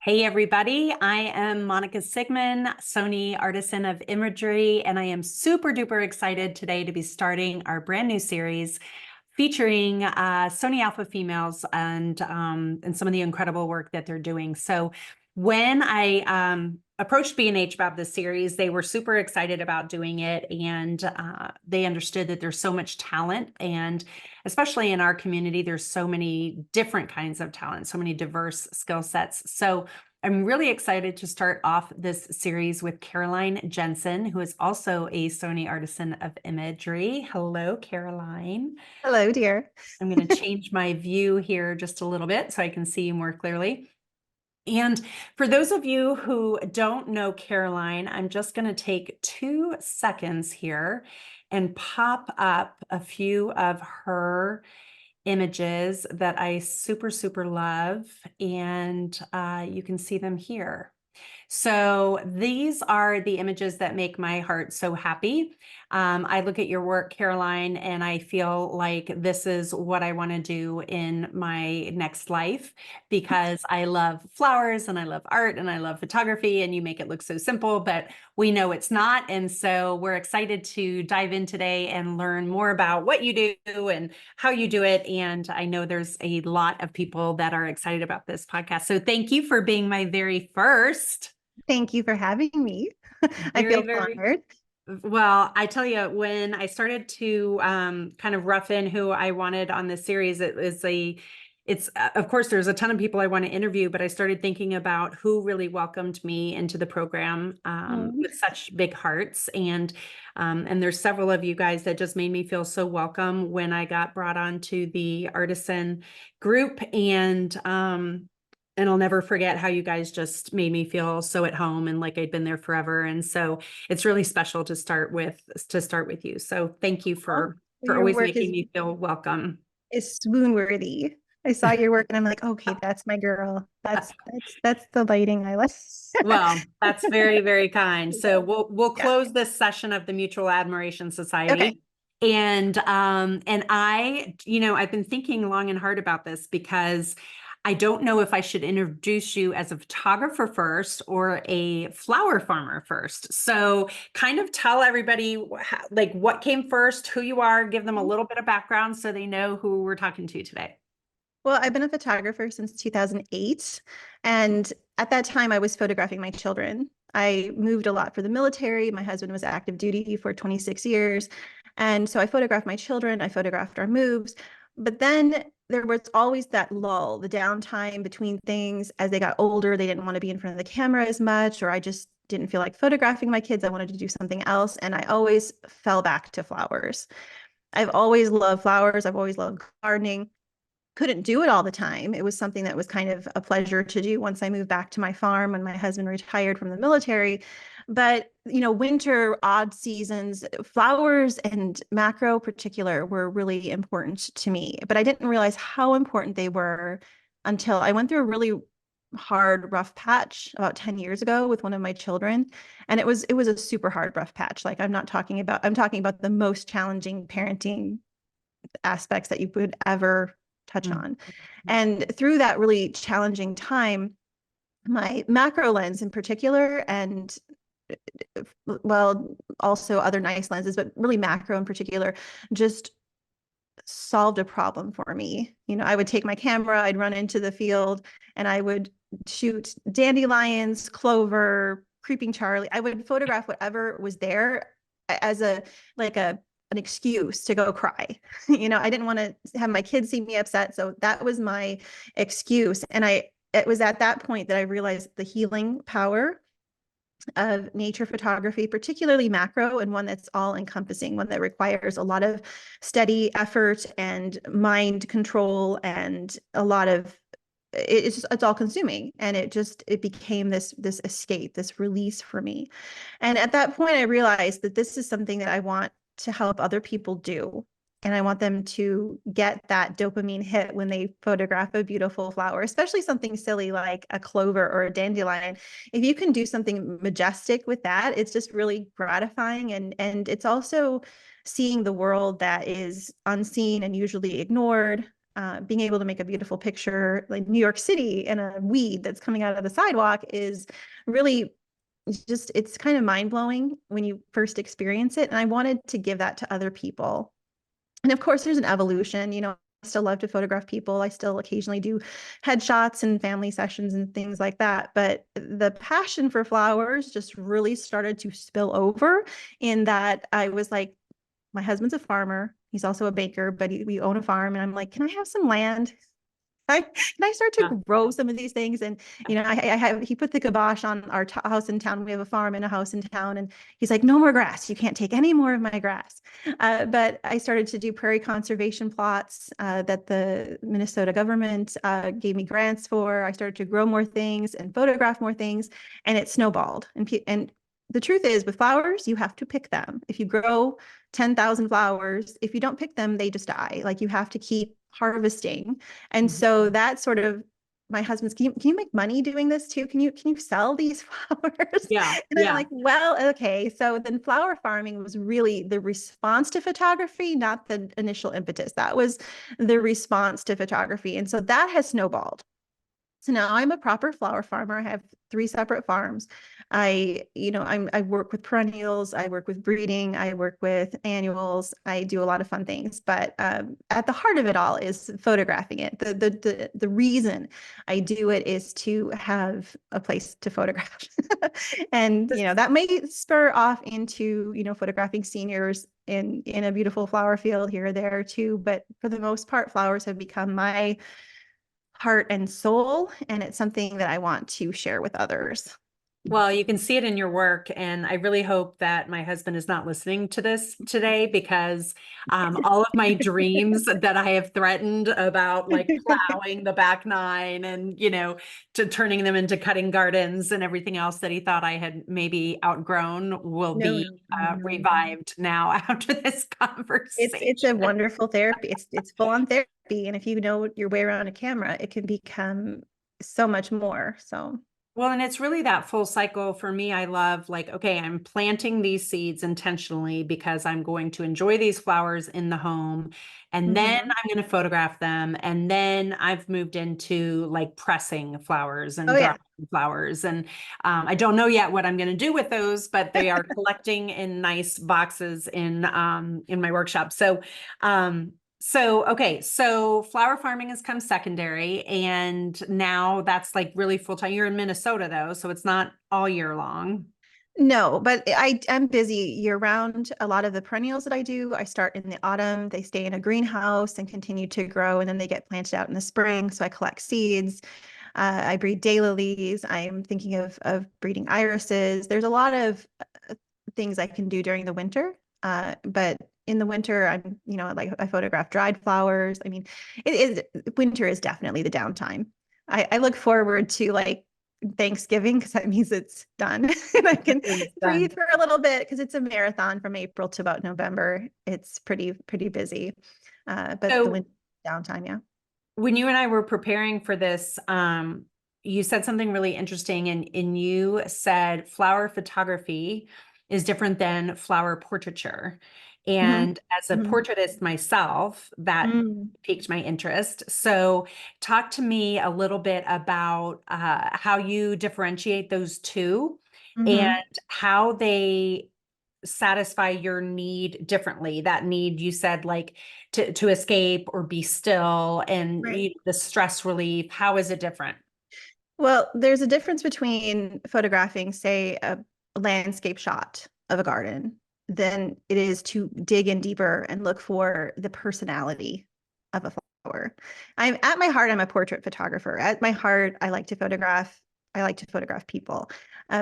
Hey everybody, I am Monica Sigmon, Sony Artisan of Imagery, and I am super duper excited today to be starting our brand new series featuring Sony Alpha females and some of the incredible work that they're doing. So when I approached B&H about this series, they were super excited about doing it, and they understood that there's so much talent, and especially in our community, there's so many different kinds of talent, so many diverse skill sets. So I'm really excited to start off this series with Caroline Jensen, who is also a Sony Artisan of Imagery. Hello, Caroline. Hello, dear. I'm going to change my view here just a little bit so I can see you more clearly. And for those of you who don't know Caroline, I'm just going to take 2 seconds here and pop up a few of her images that I super, super love. And you can see them here. So these are the images that make my heart so happy. I look at your work, Caroline, and I feel like this is what I want to do in my next life, because I love flowers and I love art and I love photography, and you make it look so simple, but we know it's not. And so we're excited to dive in today and learn more about what you do and how you do it. And I know there's a lot of people that are excited about this podcast. So thank you for being my very first. Thank you for having me. I Very, feel very honored. well. I tell you, when I started to kind of rough in who I wanted on this series, it's of course, there's a ton of people I want to interview, but I started thinking about who really welcomed me into the program with such big hearts. And there's several of you guys that just made me feel so welcome when I got brought onto the Artisan group. And I'll never forget how you guys just made me feel so at home and like I'd been there forever. And so it's really special to start with you. So thank you for Your always work making me feel welcome. is swoon worthy. I saw your work and I'm like, okay, that's my girl. That's the lighting I like. Well, that's very, very kind. So we'll Yeah. close this session of the Mutual Admiration Okay. Society. And I've been thinking long and hard about this, because I don't know if I should introduce you as a photographer first or a flower farmer first. So kind of tell everybody like what came first, who you are, give them a little bit of background so they know who we're talking to today. Well, I've been a photographer since 2008. And at that time, I was photographing my children. I moved a lot for the military. My husband was active duty for 26 years. And so I photographed my children. I photographed our moves. But then there was always that lull, the downtime between things. As they got older, they didn't want to be in front of the camera as much, or I just didn't feel like photographing my kids. I wanted to do something else. And I always fell back to flowers. I've always loved flowers. I've always loved gardening. Couldn't do it all the time. It was something that was kind of a pleasure to do once I moved back to my farm when my husband retired from the military. But, winter, odd seasons, flowers and macro particular were really important to me. But I didn't realize how important they were until I went through a really hard, rough patch about 10 years ago with one of my children. And it was a super hard, rough patch. Like I'm talking about the most challenging parenting aspects that you would ever touch on. And through that really challenging time, my macro lens in particular, and also other nice lenses, but really macro in particular, just solved a problem for me. I would take my camera, I'd run into the field, and I would shoot dandelions, clover, creeping Charlie. I would photograph whatever was there as an excuse to go cry. I didn't want to have my kids see me upset. So that was my excuse. And it was at that point that I realized the healing power of nature photography, particularly macro, and one that's all encompassing, one that requires a lot of steady effort and mind control and a lot of it's all consuming. And it became this escape, this release for me. And at that point I realized that this is something that I want to help other people do. And I want them to get that dopamine hit when they photograph a beautiful flower, especially something silly like a clover or a dandelion. If you can do something majestic with that, it's just really gratifying. And it's also seeing the world that is unseen and usually ignored. being able to make a beautiful picture like New York City and a weed that's coming out of the sidewalk is really just, it's kind of mind blowing when you first experience it. And I wanted to give that to other people. And of course, there's an evolution. I still love to photograph people. I still occasionally do headshots and family sessions and things like that. But the passion for flowers just really started to spill over in that I was like, my husband's a farmer. He's also a baker, but we own a farm. And I'm like, can I have some land? Can I start to grow some of these things? And, he put the kibosh on our house in town. We have a farm and a house in town. And he's like, no more grass. You can't take any more of my grass. But I started to do prairie conservation plots that the Minnesota government gave me grants for. I started to grow more things and photograph more things, and it snowballed. And the truth is, with flowers, you have to pick them. If you grow 10,000 flowers, if you don't pick them, they just die. Like, you have to keep harvesting. And so that sort of, my husband's, can you make money doing this too? Can you sell these flowers? Yeah. And I'm like, well, okay. So then flower farming was really the response to photography, not the initial impetus. That was the response to photography. And so that has snowballed. So now I'm a proper flower farmer. I have 3 separate farms. I work with perennials. I work with breeding. I work with annuals. I do a lot of fun things. But at the heart of it all is photographing it. The reason I do it is to have a place to photograph, and that may spur off into photographing seniors in a beautiful flower field here or there too. But for the most part, flowers have become my heart and soul, and it's something that I want to share with others. Well, you can see it in your work, and I really hope that my husband is not listening to this today, because all of my dreams that I have threatened about, like plowing the back 9 and, to turning them into cutting gardens and everything else that he thought I had maybe outgrown will be revived now after this conversation. It's a wonderful therapy. It's full on therapy. And if you know your way around a camera, it can become so much more. So. Well, and it's really that full cycle for me. I love, like, okay, I'm planting these seeds intentionally because I'm going to enjoy these flowers in the home. And then I'm going to photograph them. And then I've moved into like pressing flowers and drying flowers. And I don't know yet what I'm going to do with those, but they are collecting in nice boxes in my workshop. Okay, so flower farming has come secondary, and now that's like really full time. You're in Minnesota though, so it's not all year long. No, but I'm busy year round. A lot of the perennials that I do, I start in the autumn. They stay in a greenhouse and continue to grow, and then they get planted out in the spring. So I collect seeds. I breed daylilies. I'm thinking of breeding irises. There's a lot of things I can do during the winter, but in the winter, I'm, like I photograph dried flowers. I mean, winter is definitely the downtime. I look forward to like Thanksgiving, because that means it's done and I can breathe for a little bit, because it's a marathon from April to about November. It's pretty busy. But the winter downtime, yeah. When you and I were preparing for this, you said something really interesting, and you said flower photography is different than flower portraiture. And as a portraitist myself, that piqued my interest. So talk to me a little bit about how you differentiate those two and how they satisfy your need differently. That need, you said, like to escape or be still, and the stress relief. How is it different? Well, there's a difference between photographing, say, a landscape shot of a garden than it is to dig in deeper and look for the personality of a flower. At my heart, I'm a portrait photographer. At my heart, I like to photograph people.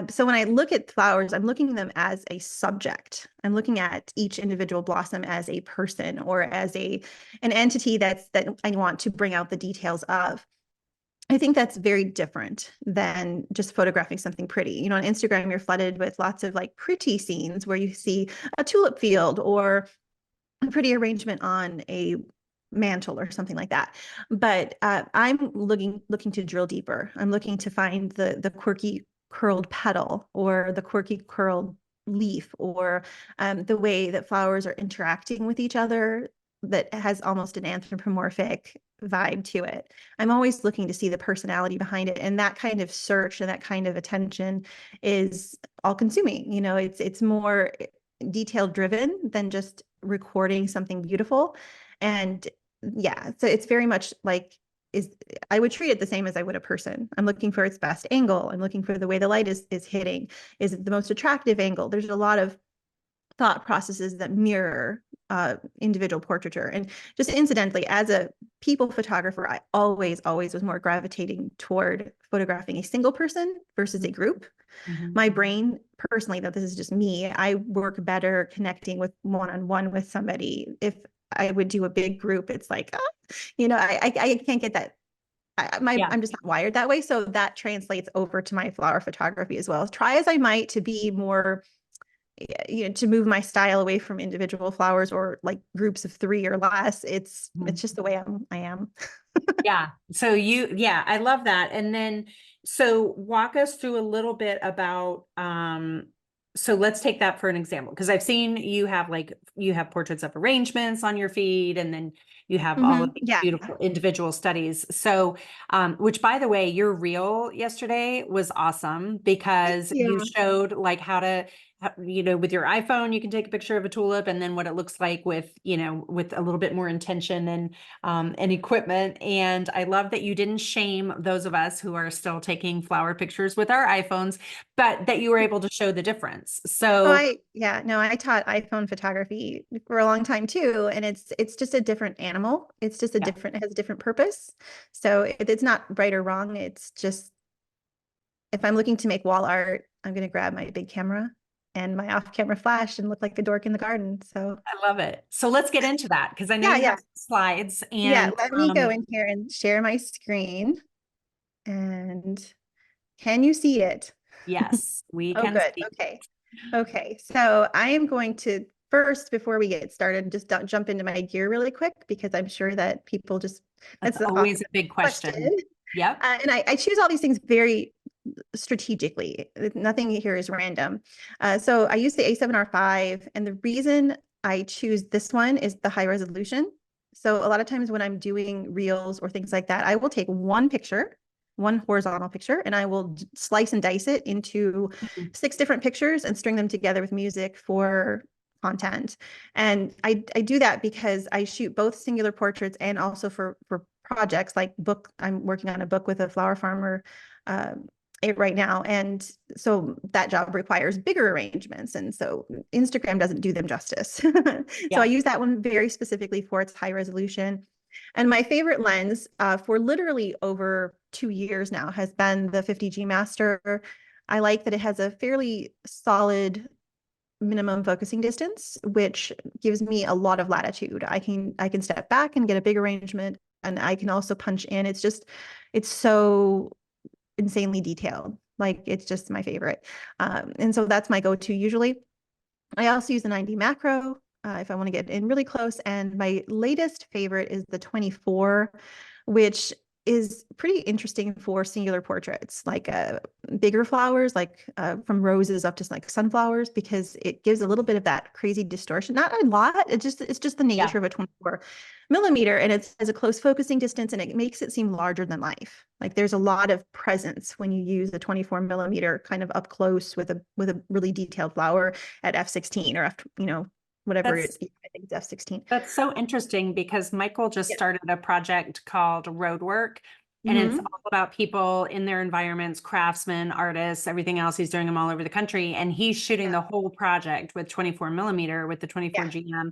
So when I look at flowers, I'm looking at them as a subject. I'm looking at each individual blossom as a person, or as an entity that I want to bring out the details of. I think that's very different than just photographing something pretty. On Instagram, you're flooded with lots of like pretty scenes where you see a tulip field or a pretty arrangement on a mantle or something like that. But I'm looking to drill deeper. I'm looking to find the quirky curled petal, or the quirky curled leaf, or the way that flowers are interacting with each other that has almost an anthropomorphic vibe to it. I'm always looking to see the personality behind it. And that kind of search and that kind of attention is all consuming. You know, it's more detail driven than just recording something beautiful. And yeah, so it's very much like is I would treat it the same as I would a person. I'm looking for its best angle. I'm looking for the way the light is hitting. Is it the most attractive angle? There's a lot of thought processes that mirror individual portraiture. And just incidentally, as a people photographer, I always was more gravitating toward photographing a single person versus a group. My brain personally, though, this is just me, I work better connecting with one-on-one with somebody. If I would do a big group, it's like, I can't get that. Yeah. I'm just not wired that way. So that translates over to my flower photography as well. Try as I might to be more, to move my style away from individual flowers or like groups of 3 or less. It's just the way I am. Yeah. So yeah, I love that. And then, so walk us through a little bit about, so let's take that for an example, because I've seen you have portraits of arrangements on your feed, and then you have all of these Yeah. beautiful individual studies. So, which by the way, your reel yesterday was awesome because you showed like how to, with your iPhone, you can take a picture of a tulip and then what it looks like with a little bit more intention and equipment. And I love that you didn't shame those of us who are still taking flower pictures with our iPhones, but that you were able to show the difference. So I taught iPhone photography for a long time too. And it's just a different animal. It's just it has a different purpose. So it's not right or wrong. It's just, if I'm looking to make wall art, I'm going to grab my big camera and my off-camera flash and look like a dork in the garden. So I love it. So let's get into that, because I know you have slides, and let me go in here and share my screen. And can you see it? yes, we Oh, can good. see. Okay. So I am going to first, before we get started, just jump into my gear really quick, because I'm sure that people That's an always awesome a big question. Yep. And I choose all these things very strategically. Nothing here is random. So I use the A7R5, and the reason I choose this one is the high resolution. So a lot of times when I'm doing reels or things like that, I will take one picture, one horizontal picture, and I will slice and dice it into 6 different pictures and string them together with music for content. And I do that because I shoot both singular portraits and also for projects like book. I'm working on a book with a flower farmer right now. And so that job requires bigger arrangements. And so Instagram doesn't do them justice. So I use that one very specifically for its high resolution. And my favorite lens for literally over 2 years now has been the 50G Master. I like that it has a fairly solid minimum focusing distance, which gives me a lot of latitude. I can step back and get a big arrangement, and I can also punch in. It's so insanely detailed. Like, it's just my favorite. And so that's my go-to usually. I also use the 9D macro if I want to get in really close. And my latest favorite is the 24, which is pretty interesting for singular portraits, like bigger flowers, like from roses up to like sunflowers, because it gives a little bit of that crazy distortion. Not a lot. It's just the nature of a 24mm, and it has a close focusing distance, and it makes it seem larger than life. Like, there's a lot of presence when you use a 24mm kind of up close with a really detailed flower at f16 or whatever I think it's f16. That's so interesting, because Michael just started a project called Roadwork, and it's all about people in their environments, craftsmen, artists, everything else. He's doing them all over the country, and he's shooting the whole project with 24mm with the 24 GM.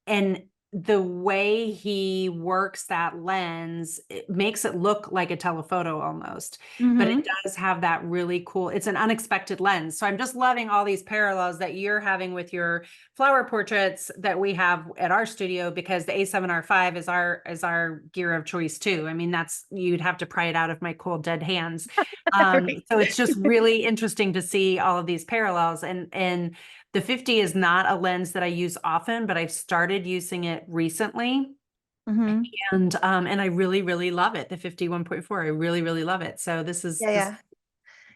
And the way he works that lens, it makes it look like a telephoto almost, but it does have that really cool, it's an unexpected lens. So I'm just loving all these parallels that you're having with your flower portraits that we have at our studio, because the A7R5 is our gear of choice too. I mean, you'd have to pry it out of my cold dead hands. So it's just really interesting to see all of these parallels, and the 50 is not a lens that I use often, but I've started using it recently. And I really, really love it. The 50 1.4, I really, really love it. So this is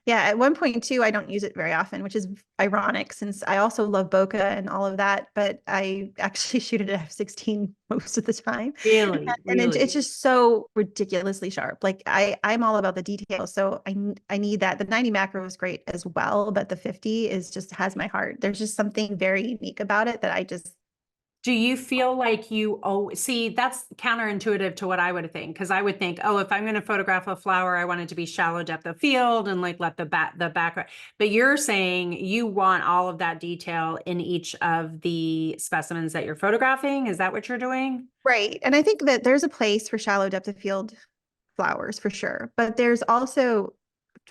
Yeah, at one point too, I don't use it very often, which is ironic since I also love bokeh and all of that, but I actually shoot it at f16 most of the time. Really, And it's really. just so ridiculously sharp. Like I'm all about the details. So I need that. The 90 macro is great as well, but the 50 is just has my heart. There's just something very unique about it that I just Do you feel like you see, that's counterintuitive to what I would think, because I would think, oh, if I'm going to photograph a flower, I want it to be shallow depth of field and like let the background. But you're saying you want all of that detail in each of the specimens that you're photographing. Is that what you're doing? right. And I think that there's a place for shallow depth of field flowers for sure. But there's also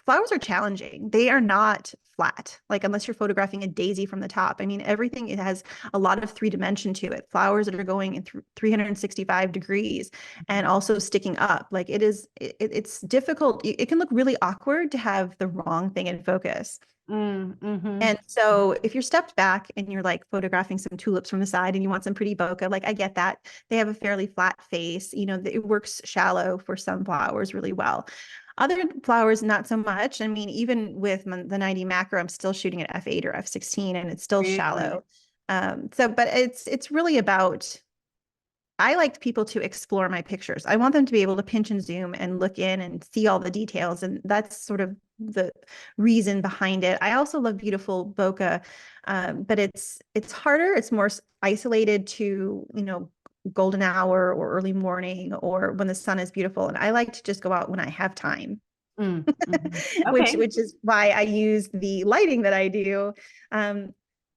flowers are challenging. They are not flat, like unless you're photographing a daisy from the top. I mean, everything it has a lot of three dimension to it. Flowers that are going in 365 degrees and also sticking up. Like it's difficult. It can look really awkward to have the wrong thing in focus. Mm-hmm. And so if you're stepped back and you're like photographing some tulips from the side and you want some pretty bokeh, like I get that. They have a fairly flat face. You know, it works shallow for some flowers really well. Other flowers, not so much. I mean, even with the 90 macro, I'm still shooting at f8 or f16 and it's still Really? shallow. But it's really about I like people to explore my pictures. I want them to be able to pinch and zoom and look in and see all the details. And that's sort of the reason behind it. I also love beautiful bokeh, but it's harder. It's more isolated to, you know, golden hour or early morning or when the sun is beautiful. And I like to just go out when I have time. Mm-hmm. which Okay. which is why I use the lighting that I do, um,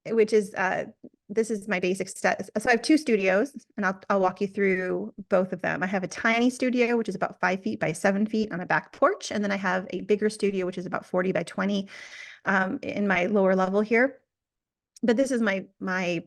which is this is my basic set. So I have two studios, and I'll walk you through both of them. I have a tiny studio, which is about 5 feet by 7 feet on a back porch, and then I have a bigger studio, which is about 40 by 20 in my lower level here. But this is my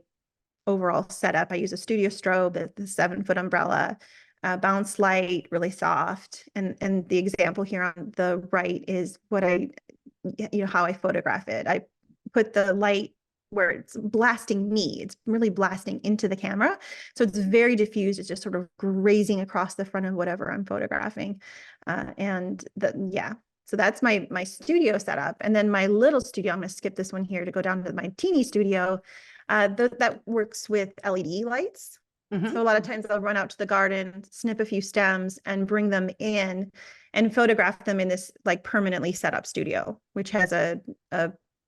overall setup. I use a studio strobe, the 7 foot umbrella, bounce light, really soft. And the example here on the right is what how I photograph it. I put the light where it's blasting me. It's really blasting into the camera. So it's very diffused. It's just sort of grazing across the front of whatever I'm photographing. Yeah. So that's my studio setup. And then my little studio, I'm going to skip this one here to go down to my teeny studio. That works with LED lights. So a Mm-hmm. lot of times I'll run out to the garden, snip a few stems and bring them in and photograph them in this like permanently set up studio, which has a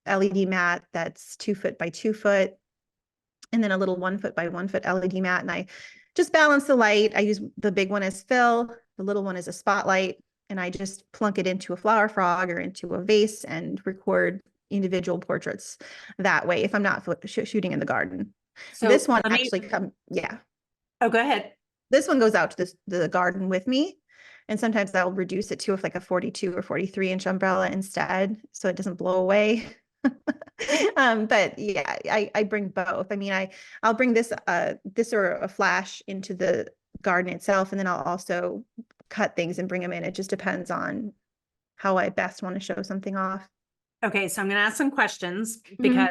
LED mat that's 2 foot by 2 foot, and then a little 1 foot by 1 foot LED mat. And I just balance the light. I use the big one as fill, the little one is a spotlight, and I just plunk it into a flower frog or into a vase and record individual portraits that way if I'm not shooting in the garden. This So one let me, actually yeah. oh, go ahead. This one goes out to the garden with me. And sometimes I'll reduce it to like a 42 or 43-inch umbrella instead, so it doesn't blow away. But yeah, I bring both. I mean, I'll bring this or a flash into the garden itself, and then I'll also cut things and bring them in. It just depends on how I best want to show something off. Okay, so I'm going to ask some questions Mhm.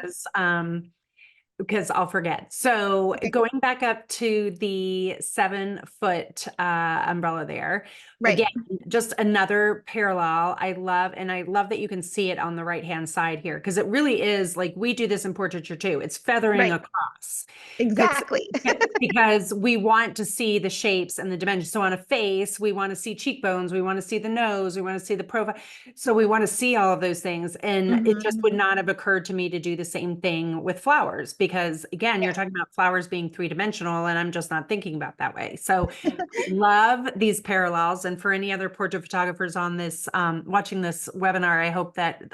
because I'll forget. So Okay. going back up to the 7 foot umbrella there, Right. again, just another parallel. And I love that you can see it on the right-hand side here, because it really is like we do this in portraiture too. It's feathering Right. across. Exactly. Because we want to see the shapes and the dimensions. So on a face, we want to see cheekbones, we want to see the nose, we want to see the profile. So we want to see all of those things. And it just would Mhm. not have occurred to me to do the same thing with flowers, because again, you're Yeah. talking about flowers being three-dimensional, and I'm just not thinking about that way. So love these parallels. And for any other portrait photographers on this, watching this webinar, I hope that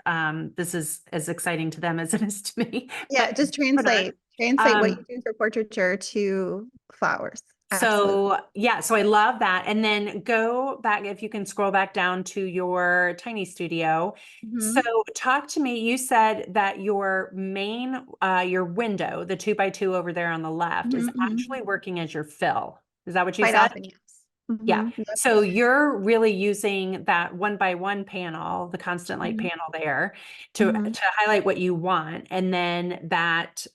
this is as exciting to them as it is to me. Yeah, just Whatever. translate what Um, you do for portraiture to flowers. Absolutely. so yeah, so I love that. And then go back, if you can scroll back down to your tiny studio. So Mhm. talk to me. You said that your main, your window, the 2 by 2 over there on the left, is Mhm, mhm. actually working as your fill. Is that what you Quite said? often, yes. Yeah. Yep. So you're really using that 1 by 1 panel, the constant light Mhm, panel there mhm, to highlight what you want. And then that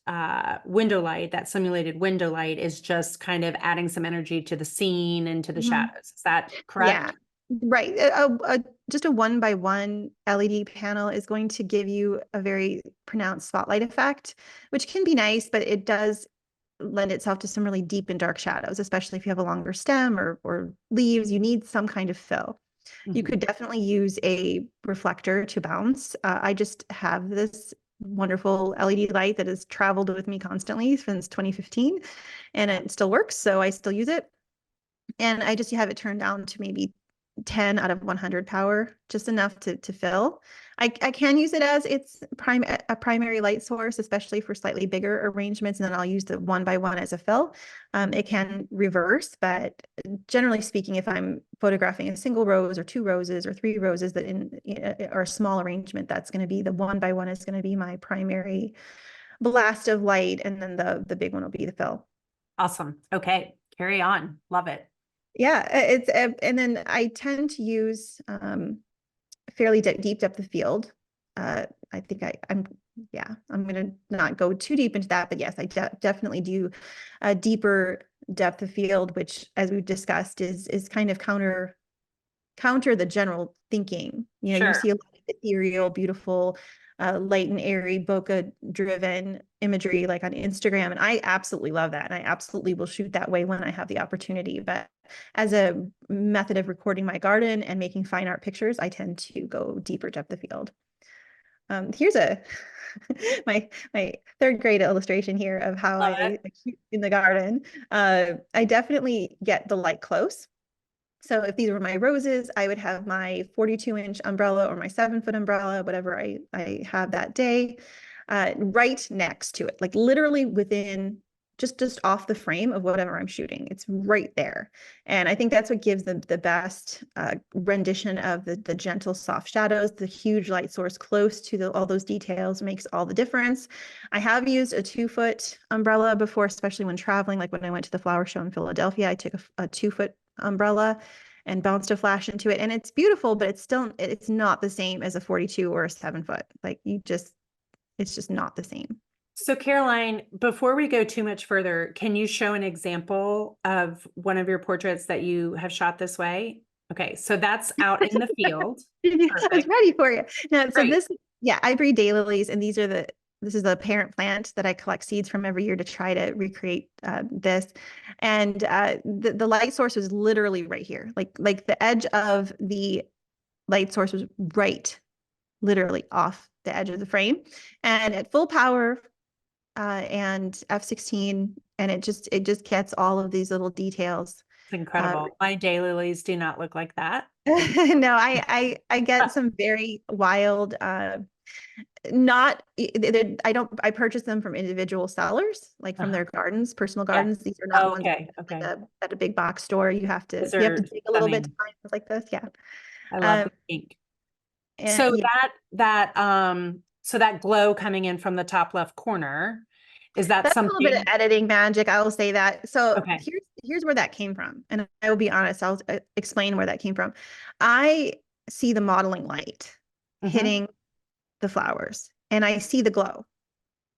window light, that simulated window light is just kind of adding some energy to the scene and to the mhm. shadows. Is that Yeah, correct? right. A just a 1x1 LED panel is going to give you a very pronounced spotlight effect, which can be nice, but it does lend itself to some really deep and dark shadows, especially if you have a longer stem or leaves. You need some kind of fill. You could definitely use a reflector to bounce. I just have this wonderful LED light that has traveled with me constantly since 2015, and it still works, so I still use it. And I just have it turned down to maybe 10 out of 100 power, just enough to fill. I can use it as a primary light source, especially for slightly bigger arrangements, and then I'll use the 1x1 as a fill. It can reverse, but generally speaking, if I'm photographing a single rose or 2 roses or 3 roses that or a small arrangement, that's going to be the 1x1 is going to be my primary blast of light, and then the big one will be the fill. Awesome. Okay, carry on. Love it. Yeah, and then I tend to use fairly deep depth of field. I think I'm going to not go too deep into that, but yes, I definitely do a deeper depth of field, which, as we've discussed, is kind of counter the general thinking. You know, you see a lot of ethereal, beautiful, light and airy, bokeh driven imagery like on Instagram. And I absolutely love that. And I absolutely will shoot that way when I have the opportunity. But as a method of recording my garden and making fine art pictures, I tend to go deeper depth of field. Here's my 3rd grade illustration here of how I shoot in the garden. I definitely get the light close. So if these were my roses, I would have my 42-inch umbrella or my 7-foot umbrella, whatever I have that day, right next to it, like literally within just off the frame of whatever I'm shooting. It's right there. And I think that's what gives the best rendition of the gentle, soft shadows. The huge light source close to all those details makes all the difference. I have used a 2-foot umbrella before, especially when traveling. Like when I went to the flower show in Philadelphia, I took a 2-foot umbrella and bounced a flash into it. And it's beautiful, but it's not the same as a 42 or a 7-foot. Like it's just not the same. So Caroline, before we go too much further, can you show an example of one of your portraits that you have shot this way? Okay, so that's out in the field. I was ready for you. No, so Great. I breed daylilies, and this is the parent plant that I collect seeds from every year to try to recreate this. And the light source was literally right here. Like the edge of the light source was right, literally off the edge of the frame. And at full power and f/16, and it just gets all of these little details. It's incredible. My daylilies do not look like that. No, I get some very wild, not, I purchase them from individual sellers, like from their gardens, personal gardens. These are not ones at a big box store. You have to dig a little bit to find things like this. Yeah. I love the pink. So so that glow coming in from the top left corner, is that that's something? A little bit of editing magic, I will say that. So here's where that came from. And I will be honest, I'll explain where that came from. I see the modeling light hitting the flowers, and I see the glow.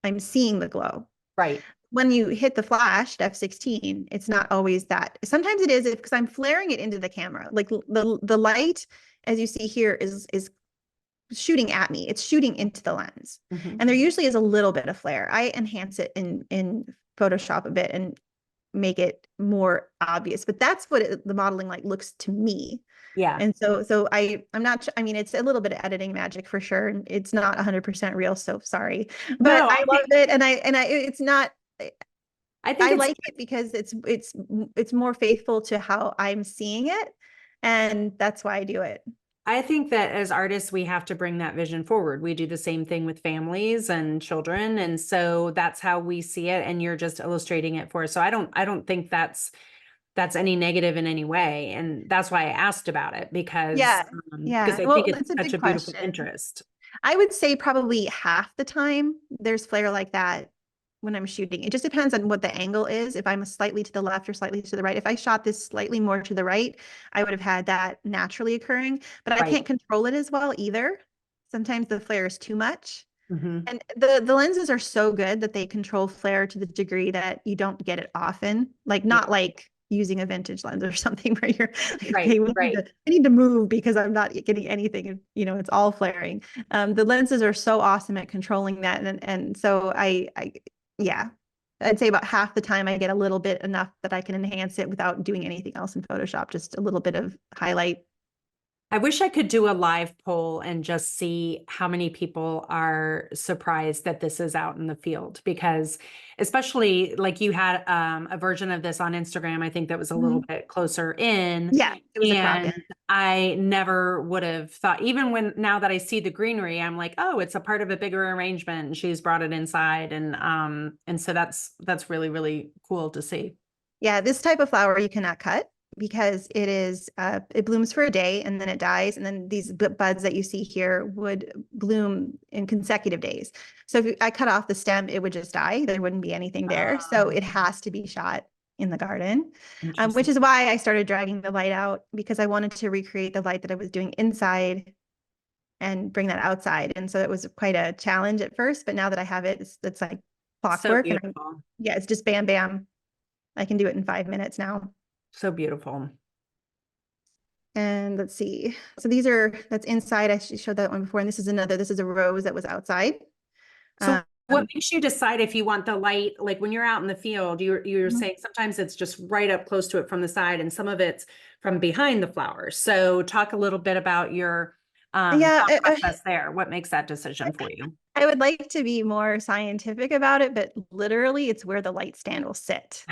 I'm seeing the glow. Right. When you hit the flash, f/16, it's not always that. Sometimes it is because I'm flaring it into the camera. Like the light, as you see here, is shooting at me. It's shooting into the lens. And there usually is a little bit of flare. I enhance it in Photoshop a bit and make it more obvious, but that's what the modeling light looks to me. Yeah. And so I'm not, I mean, it's a little bit of editing magic for sure. And it's not 100% real. So sorry, but I love it. And it's not, I like it because it's more faithful to how I'm seeing it. And that's why I do it. I think that as artists, we have to bring that vision forward. We do the same thing with families and children. And so that's how we see it. And you're just illustrating it for us. So I don't think that's any negative in any way. And that's why I asked about it, because because I think it's such a beautiful interest. I would say probably half the time there's flare like that when I'm shooting. It just depends on what the angle is. If I'm slightly to the left or slightly to the right. If I shot this slightly more to the right, I would have had that naturally occurring, but I can't control it as well either. Sometimes the flare is too much. And the lenses are so good that they control flare to the degree that you don't get it often. Like not like using a vintage lens or something where you're like, Right, okay, right. I need to move because I'm not getting anything, you know, it's all flaring. The lenses are so awesome at controlling that. And so yeah, I'd say about half the time I get a little bit enough that I can enhance it without doing anything else in Photoshop, just a little bit of highlight. I wish I could do a live poll and just see how many people are surprised that this is out in the field, because especially like you had a version of this on Instagram, I think that was a little bit closer in. Yeah, it was a crop in. And I never would have thought, even when now that I see the greenery, I'm like, oh, it's a part of a bigger arrangement and she's brought it inside. And so that's really, really cool to see. Yeah, this type of flower you cannot cut because it blooms for a day and then it dies. And then these buds that you see here would bloom in consecutive days. So if I cut off the stem, it would just die. There wouldn't be anything there. So it has to be shot in the garden, which Interesting. is why I started dragging the light out, because I wanted to recreate the light that I was doing inside and bring that outside. And so it was quite a challenge at first, but now that I have it, it's like So clockwork. And beautiful. yeah, it's just bam, bam. I can do it in 5 minutes now. So beautiful. And let's see. So that's inside. I showed that one before. And this is a rose that was outside. So Um, what makes you decide if you want the light, like when you're out in the field, you're Mhm. saying sometimes it's just right up close to it from the side and some of it's from behind the flowers. So talk a little bit about your yeah, thought process there. What makes that decision for you? I would like to be more scientific about it, but literally it's where the light stand will sit.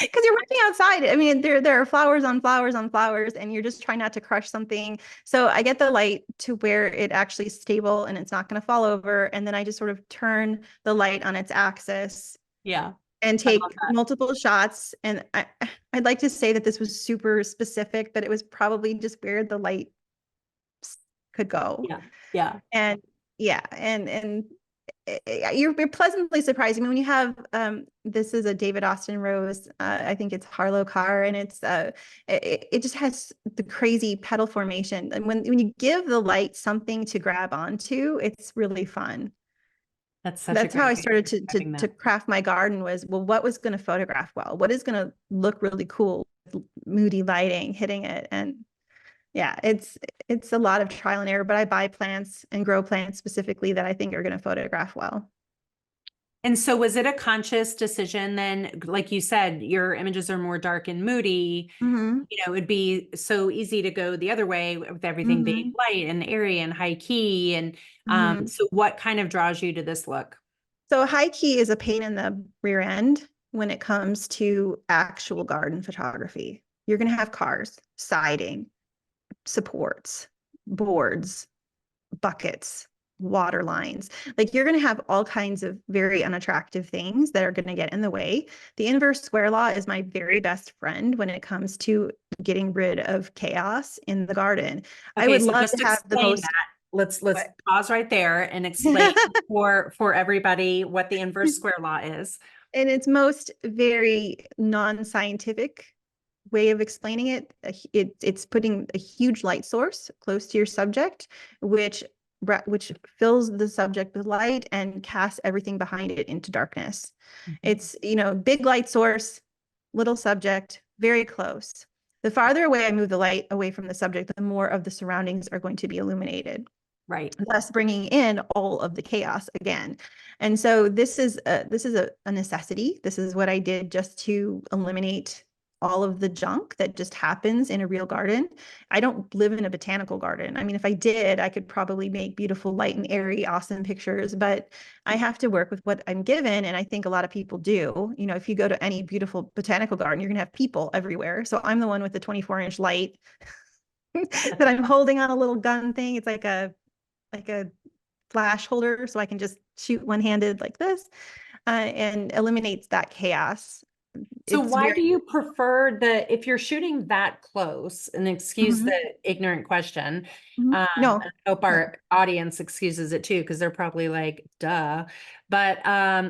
Because you're working outside. I mean, there are flowers on flowers on flowers, and you're just trying not to crush something. So I get the light to where it actually is stable and it's not going to fall over. And then I just sort of turn the light on its axis Yeah, and I love take that. multiple shots. And I'd like to say that this was super specific, but it was probably just where the light could go. Yeah, yeah. And yeah, and you're pleasantly surprised. I mean, when you have this is a David Austin rose. I think it's Harlow Carr, and it just has the crazy petal formation. And when you give the light something to grab onto, it's really fun. That's such a That's how great I way of started describing to that. craft my garden was, well, what was going to photograph well? What is going to look really cool with moody lighting hitting it? And yeah, it's a lot of trial and error, but I buy plants and grow plants specifically that I think are going to photograph well. And so was it a conscious decision then? Like you said, your images are more dark and moody. Mm-hmm. You know, it'd be so easy to go the other way with everything being Mm-hmm. light and airy and high key. And Mm-hmm. so what kind of draws you to this look? So high key is a pain in the rear end when it comes to actual garden photography. You're going to have cars, siding, supports, boards, buckets, water lines. Like you're going to have all kinds of very unattractive things that are going to get in the way. The inverse square law is my very best friend when it comes to getting rid of chaos in the garden. I Okay, would so love just to have the explain most. that. Let's pause right there and explain for everybody what the inverse square law is. In its most very non-scientific way of explaining it, it's putting a huge light source close to your subject, which fills the subject with light and casts everything behind it into darkness. It's, big light source, little subject, very close. The farther away I move the light away from the subject, the more of the surroundings are going to be illuminated, Right. thus bringing in all of the chaos again. And so this is a necessity. This is what I did just to eliminate all of the junk that just happens in a real garden. I don't live in a botanical garden. I mean, if I did, I could probably make beautiful, light and airy, awesome pictures, but I have to work with what I'm given. And I think a lot of people do. If you go to any beautiful botanical garden, you're going to have people everywhere. So I'm the one with the 24-inch light that I'm holding on a little gun thing. It's like a flash holder, so I can just shoot one-handed like this, and eliminates that chaos. So It's why very do you prefer if you're shooting that close, and excuse Mhm, the ignorant question, mhm. No, I hope no. our audience excuses it too, because they're probably like, duh. But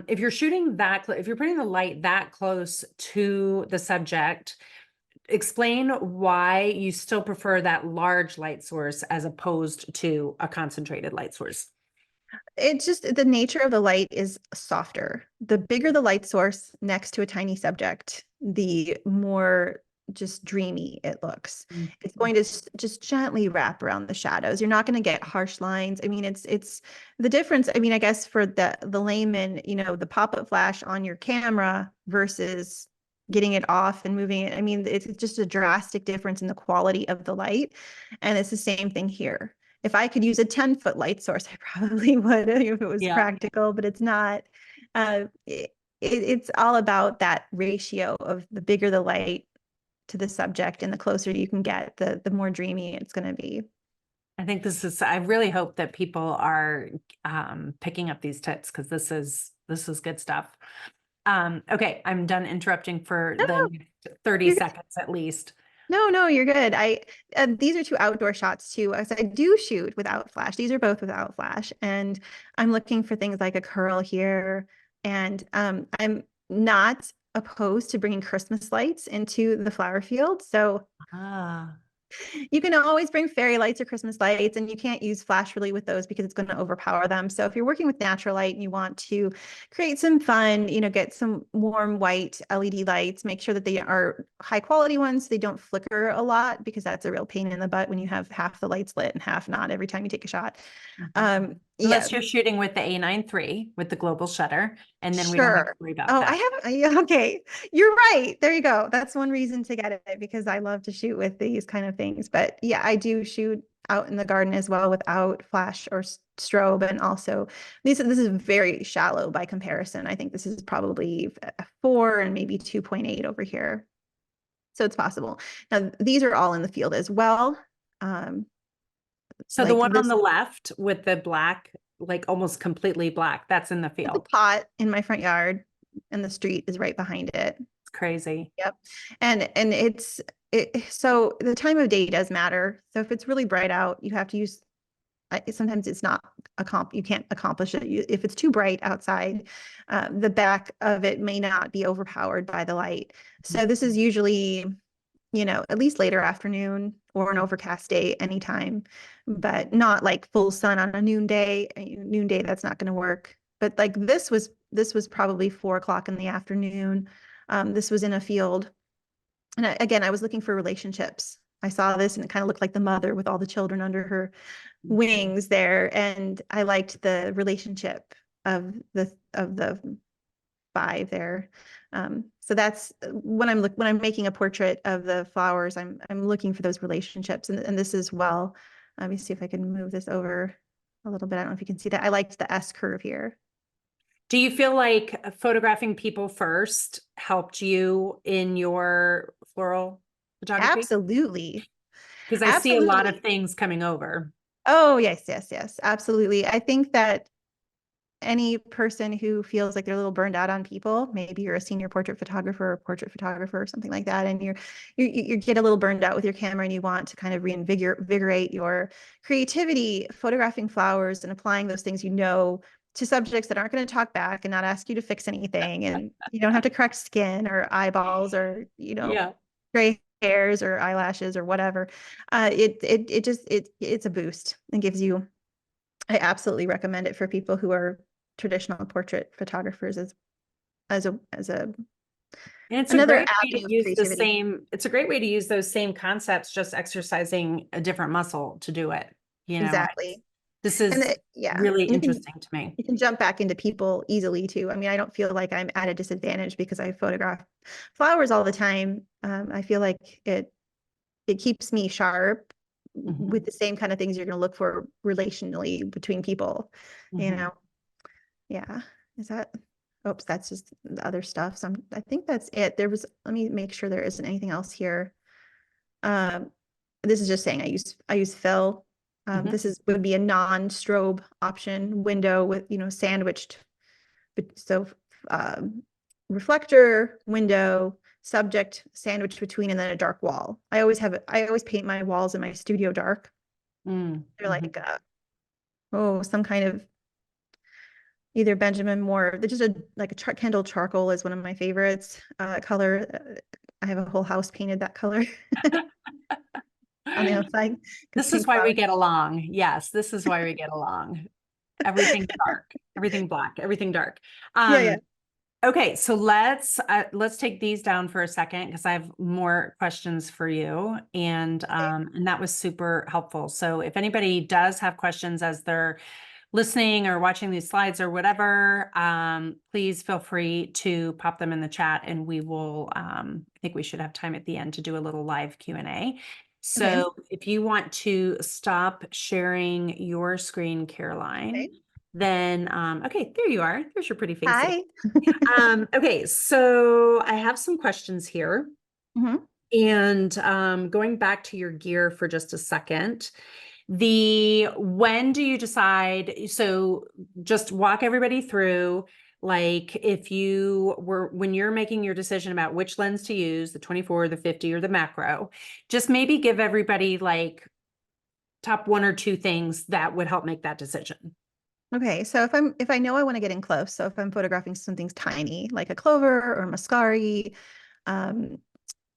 if you're shooting if you're putting the light that close to the subject, explain why you still prefer that large light source as opposed to a concentrated light source. It's just the nature of the light is softer. The bigger the light source next to a tiny subject, the more just dreamy it looks. It's Mhm. going to just gently wrap around the shadows. You're not going to get harsh lines. I mean, it's the difference. I mean, I guess for the layman, the pop-up flash on your camera versus getting it off and moving it. I mean, it's just a drastic difference in the quality of the light. And it's the same thing here. If I could use a 10-foot light source, I probably would if it was Yeah. practical, but it's not. It's all about that ratio of the bigger the light to the subject and the closer you can get, the more dreamy it's going to be. I think I really hope that people are picking up these tips because this is good stuff. Okay, I'm done interrupting for the No, next 30 you're seconds at least. no, you're good. These are two outdoor shots too. As I do shoot without flash. These are both without flash, and I'm looking for things like a curl here. And I'm not opposed to bringing Christmas lights into the flower field. So Ah, you can always bring fairy lights or Christmas lights, and you can't use flash really with those because it's going to overpower them. So if you're working with natural light and you want to create some fun, get some warm white LED lights, make sure that they are high quality ones. So they don't flicker a lot because that's a real pain in the butt when you have half the lights lit and half not every time you take a shot. Yeah, unless you're shooting with the A9 III with the global shutter, and then we don't have to sure. worry about Oh, that. yeah, okay. You're right. There you go. That's one reason to get it because I love to shoot with these kind of things. But yeah, I do shoot out in the garden as well without flash or strobe. And also, this is very shallow by comparison. I think this is probably a 4 and maybe 2.8 over here. So it's possible. Now, these are all in the field as well. Um, So the like one on this, the left with the black, like almost completely black, that's in the it's a field. pot in my front yard, and the street is right behind it. It's crazy. Yep. And so the time of day does matter. So if it's really bright out, you have to use sometimes it's not you can't accomplish it. If it's too bright outside, the back of it may not be overpowered by the light. So this is usually, at least later afternoon or an overcast day anytime, but not like full sun on a noonday. Noonday, that's not going to work. But like this was probably 4 o'clock in the afternoon. This was in a field. And again, I was looking for relationships. I saw this and it kind of looked like the mother with all the children under her wings there. And I liked the relationship of the 5 there. So that's when I'm making a portrait of the flowers, I'm looking for those relationships. And this as well. Let me see if I can move this over a little bit. I don't know if you can see that. I liked the S curve here. Do you feel like photographing people first helped you in your floral photography? Absolutely. Because I see a lot of Absolutely. things coming over. Oh, yes, yes, yes. Absolutely. I think that any person who feels like they're a little burned out on people, maybe you're a senior portrait photographer or portrait photographer or something like that, and you get a little burned out with your camera and you want to kind of reinvigorate your creativity, photographing flowers and applying those things to subjects that aren't going to talk back and not ask you to fix anything, and you don't have to correct skin or eyeballs or Yeah. gray hairs or eyelashes or whatever. It's a boost and gives you. I absolutely recommend it for people who are traditional portrait photographers as a And it's a another great way to avenue of use creativity. it's a great way to use those same concepts, just exercising a different muscle to do it. Exactly. This And is yeah, really and interesting to me. you can jump back into people easily too. I mean, I don't feel like I'm at a disadvantage because I photograph flowers all the time. I feel like it keeps me sharp with Mhm, the same kind of things you're going to look for relationally between people, you mhm. know. Yeah. Is that, oops, that's just the other stuff. So I think that's it. Let me make sure there isn't anything else here. Um, this is just saying I use fill. Mhm. This would be a non-strobe option window with, sandwiched. So, um, reflector, window, subject sandwiched between, and then a dark wall. I always paint my walls in my studio dark. Mm, They're mhm. like, some kind of either Benjamin Moore. They're just like a Kendall charcoal is one of my favorites color. I have a whole house painted that color on the outside because This is pink why we flowers. get along. Yes, this is why we get along. Everything dark, everything black, everything dark. Yeah, yeah. Okay, so let's take these down for a second because I have more questions for you, and that was super helpful. So if anybody does have questions as they're listening or watching these slides or whatever, please feel free to pop them in the chat, and we will. I think we should have time at the end to do a little live Q&A. Okay. So if you want to stop sharing your screen, Caroline, Okay. then okay, there you are. There's your pretty face. Hi. Okay, so I have some questions here. Mhm. And going back to your gear for just a second, when do you decide? So just walk everybody through, like when you're making your decision about which lens to use, the 24, the 50, or the macro, just maybe give everybody like top one or two things that would help make that decision. Okay, so if I know I want to get in close, so if I'm photographing something tiny like a clover or mascari, um,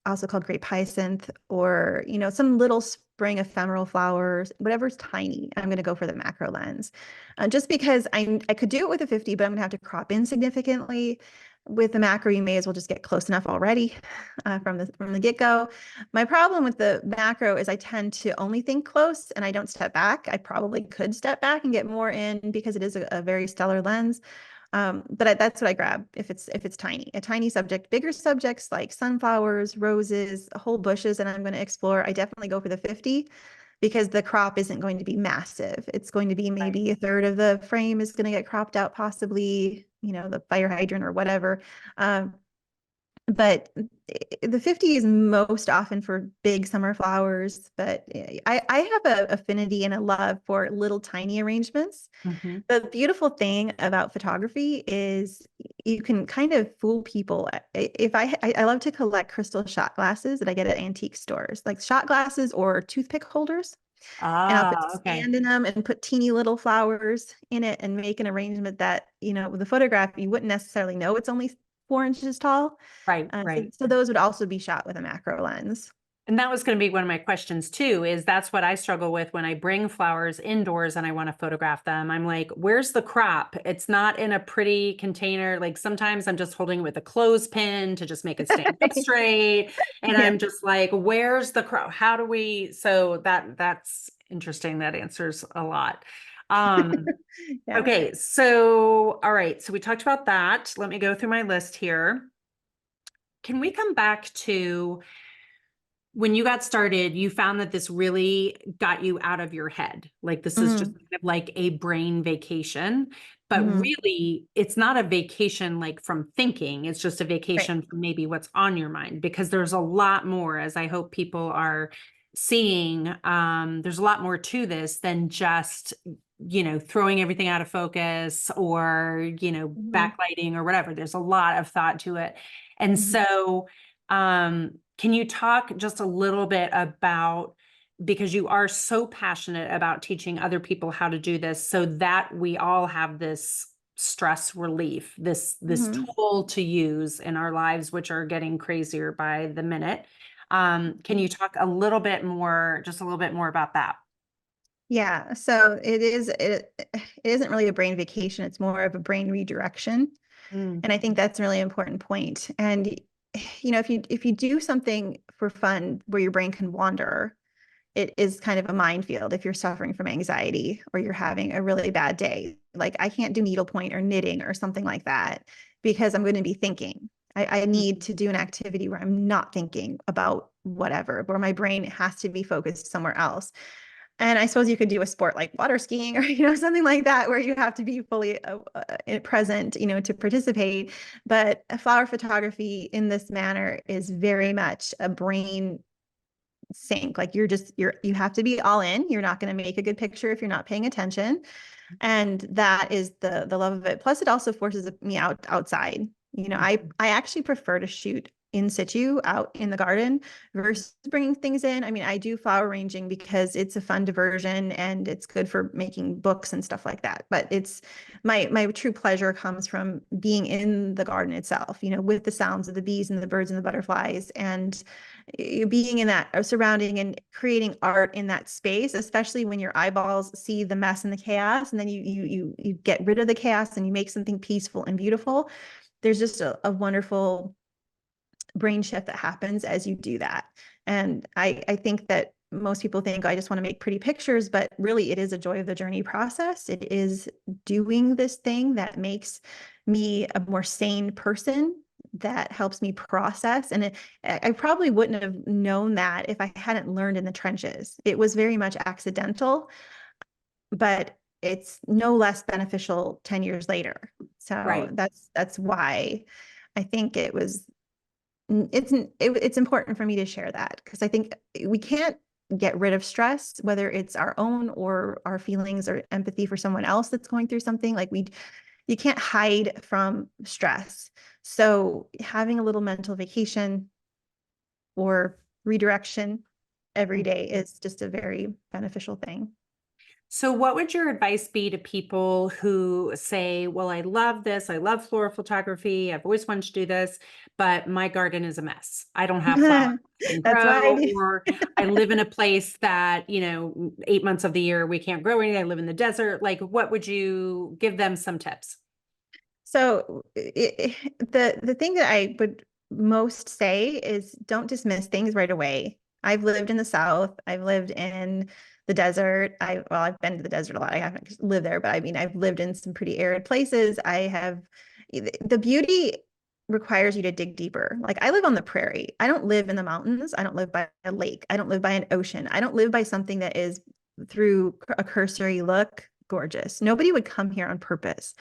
also called grape hyacinth, or some little spring ephemeral flowers, whatever's tiny, I'm going to go for the macro lens, just because I could do it with a 50, but I'm going to have to crop in significantly. With the macro, you may as well just get close enough already from the get-go. My problem with the macro is I tend to only think close and I don't step back. I probably could step back and get more in because it is a very stellar lens. But that's what I grab if it's tiny, a tiny subject. Bigger subjects like sunflowers, roses, whole bushes, and I'm going to explore. I definitely go for the 50 because the crop isn't going to be massive. It's going to be Right. maybe a third of the frame is going to get cropped out, possibly, the fire hydrant or whatever. But the 50 is most often for big summer flowers, but I have an affinity and a love for little tiny arrangements. Mhm. The beautiful thing about photography is you can kind of fool people. If I love to collect crystal shot glasses that I get at antique stores, like shot glasses or toothpick holders. And I'll put Okay. sand in them and put teeny little flowers in it and make an arrangement that, with the photograph, you wouldn't necessarily know it's only 4 inches tall. Right, So, right. so those would also be shot with a macro lens. And that was going to be one of my questions too, is that's what I struggle with when I bring flowers indoors and I want to photograph them. I'm like, where's the crop? It's not in a pretty container. Like sometimes I'm just holding it with a clothespin to just make it stand up straight. And Yeah. I'm just like, where's the crop? How do we? So that's interesting. That answers a lot. Yeah. Okay. So, all right. So we talked about that. Let me go through my list here. Can we come back to when you got started, you found that this really got you out of your head. Like this is just Mhm. kind of like a brain vacation, but Mhm. really it's not a vacation like from thinking. It's just a Right. vacation from maybe what's on your mind, because there's a lot more, as I hope people are seeing. There's a lot more to this than just, throwing everything out of focus or, Mhm. backlighting or whatever. There's a lot of thought to it. And Mhm. so, can you talk just a little bit about, because you are so passionate about teaching other people how to do this so that we all have this stress relief, this Mhm. tool to use in our lives, which are getting crazier by the minute. Can you talk just a little bit more about that? Yeah, so it isn't really a brain vacation, it's more of a brain redirection. Mm, And I think that's a really important point. And if you do something for fun where your brain can wander, it is kind of a minefield if you're suffering from anxiety or you're having a really bad day. Like I can't do needlepoint or knitting or something like that because I'm going to be thinking. I mm, need to do an activity where I'm not thinking about whatever, where my brain has to be focused somewhere else. And I suppose you could do a sport like water skiing or, something like that where you have to be fully present, to participate. But flower photography in this manner is very much a brain sync. Like you have to be all in. You're not going to make a good picture if you're not paying attention. And that is the love of it. Plus it also forces me outside. I actually prefer to shoot in situ out in the garden versus bringing things in. I mean, I do flower arranging because it's a fun diversion and it's good for making books and stuff like that. But it's my true pleasure comes from being in the garden itself, you know, with the sounds of the bees and the birds and the butterflies, and being in that surrounding and creating art in that space, especially when your eyeballs see the mess and the chaos, and then you get rid of the chaos and you make something peaceful and beautiful. There's just a wonderful brain shift that happens as you do that. And I think that most people think, I just want to make pretty pictures, but really it is a joy of the journey process. It is doing this thing that makes me a more sane person, that helps me process. And I probably wouldn't have known that if I hadn't learned in the trenches. It was very much accidental, but it's no less beneficial 10 years later. So Right. that's why I think it's important for me to share that, because I think we can't get rid of stress, whether it's our own or our feelings or empathy for someone else that's going through something. Like you can't hide from stress. So having a little mental vacation or redirection every day is just a very beneficial thing. So what would your advice be to people who say, well, I love this. I love floral photography. I've always wanted to do this, but my garden is a mess. I don't have flowers that can That's grow, right. or I live in a place that, 8 months of the year we can't grow anything. I live in the desert. Like, what would you give them some tips? So the thing that I would most say is, don't dismiss things right away. I've lived in the South. I've lived in the desert. I've been to the desert a lot. I haven't lived there, but I mean, I've lived in some pretty arid places. The beauty requires you to dig deeper. Like, I live on the prairie. I don't live in the mountains. I don't live by a lake. I don't live by an ocean. I don't live by something that is, through a cursory look, gorgeous. Nobody would come here on purpose.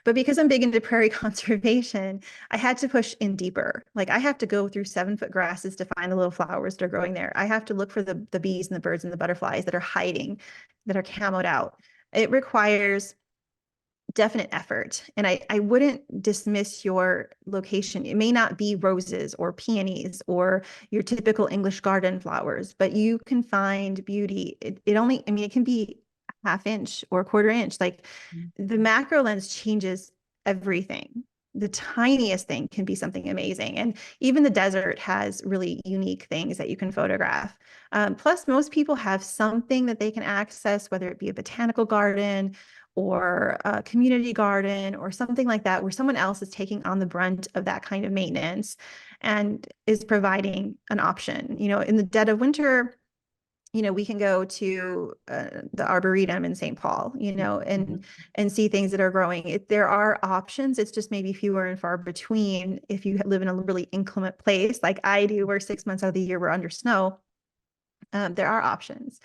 But because I'm big into prairie conservation, I had to push in deeper. Like, I have to go through 7-foot grasses to find the little flowers that are growing there. I have to look for the bees and the birds and the butterflies that are hiding, that are camoed out. It requires definite effort. And I wouldn't dismiss your location. It may not be roses or peonies or your typical English garden flowers, but you can find beauty. It can be a half inch or a quarter inch. Like, the macro lens changes everything. The tiniest thing can be something amazing. And even the desert has really unique things that you can photograph. Plus, most people have something that they can access, whether it be a botanical garden or a community garden or something like that, where someone else is taking on the brunt of that kind of maintenance and is providing an option. In the dead of winter, we can go to the Arboretum in St. Paul, and see things that are growing. There are options. It's just maybe fewer and far between if you live in a really inclement place like I do, where 6 months out of the year we're under snow. There are options.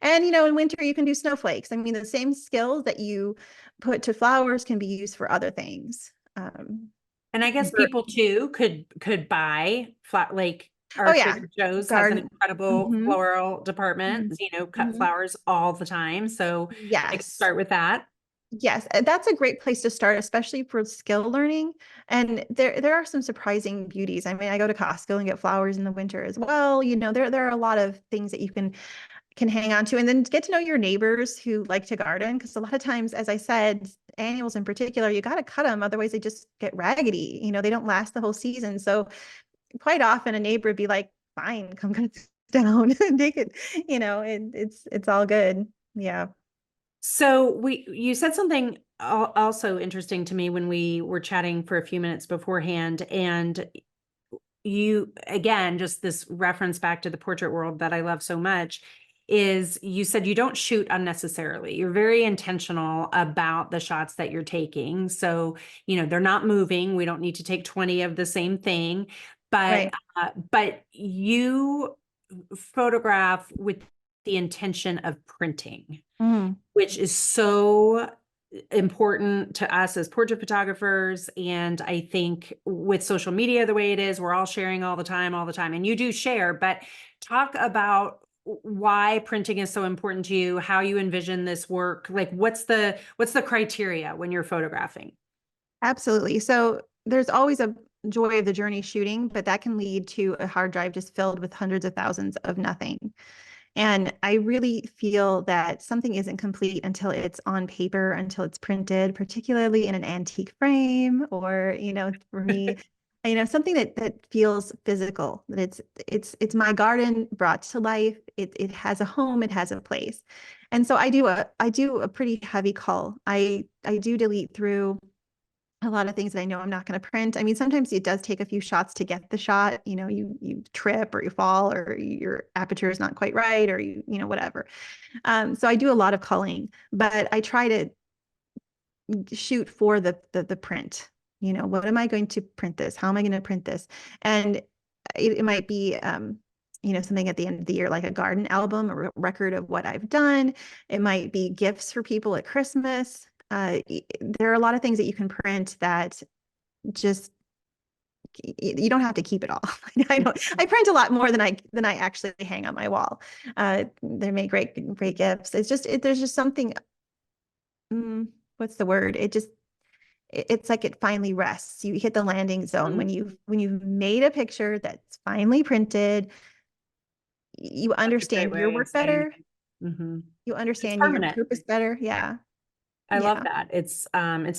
And, in winter, you can do snowflakes. I mean, the same skills that you put to flowers can be used for other things. And I guess For- people too could buy flat, like oh, our yeah. Trader Joe's has an Garden. incredible Mhm, floral department, mhm, cut mhm. flowers all the time. So they could Yes. start with that. Yes, that's a great place to start, especially for skill learning. And there are some surprising beauties. I mean, I go to Costco and get flowers in the winter as well. There are a lot of things that you can hang on to, and then get to know your neighbors who like to garden. Because a lot of times, as I said, annuals in particular, you got to cut them, otherwise they just get raggedy. They don't last the whole season. So quite often a neighbor would be like, "Fine, come cut this down and take it." And it's all good. Yeah. So you said something also interesting to me when we were chatting for a few minutes beforehand, and you, again, just this reference back to the portrait world that I love so much, is you said you don't shoot unnecessarily. You're very intentional about the shots that you're taking. So, they're not moving. We don't need to take 20 of the same thing, but Right. You photograph with the intention of printing, Mhm. which is so important to us as portrait photographers. And I think with social media the way it is, we're all sharing all the time, and you do share. But talk about why printing is so important to you, how you envision this work. Like, what's the criteria when you're photographing? Absolutely. So there's always joy of the journey shooting, but that can lead to a hard drive just filled with hundreds of thousands of nothing. And I really feel that something isn't complete until it's on paper, until it's printed, particularly in an antique frame, or, for me, something that feels physical, that it's my garden brought to life. It has a home, it has a place. And so I do a pretty heavy cull. I do delete through a lot of things that I know I'm not going to print. I mean, sometimes it does take a few shots to get the shot. You trip or you fall or your aperture is not quite right, or whatever. So I do a lot of culling, but I try to shoot for the print. What am I going to print this? How am I going to print this? And it might be something at the end of the year, like a garden album, a record of what I've done. It might be gifts for people at Christmas. There are a lot of things that you can print that just you don't have to keep it all. I print a lot more than I actually hang on my wall. They make great gifts. There's just something. What's the word? It's like it finally rests. You hit the landing zone when you've made a picture that's finally printed. You understand your work better. You understand your purpose better. Yeah. I love that. It's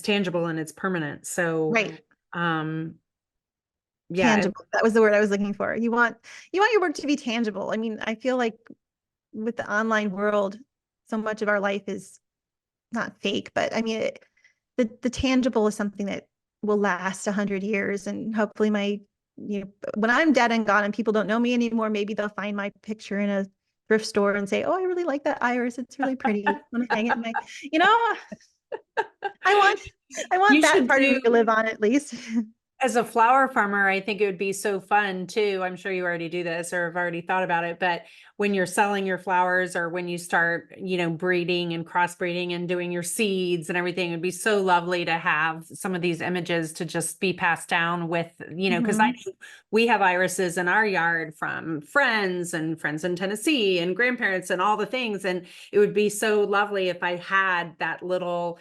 tangible and it's permanent. So, right. Yeah, tangible. That was the word I was looking for. You want your work to be tangible. I mean, I feel like with the online world, so much of our life is not fake, but I mean, the tangible is something that will last 100 years. And hopefully when I'm dead and gone and people don't know me anymore, maybe they'll find my picture in a thrift store and say, "Oh, I really like that iris. It's really pretty. I want to hang it in my," I want that part of me to live on at least. As a flower farmer, I think it would be so fun too. I'm sure you already do this or have already thought about it, but when you're selling your flowers or when you start, breeding and crossbreeding and doing your seeds and everything, it'd be so lovely to have some of these images to just be passed down with, because we have irises in our yard from friends and friends in Tennessee and grandparents and all the things. And it would be so lovely if I had that little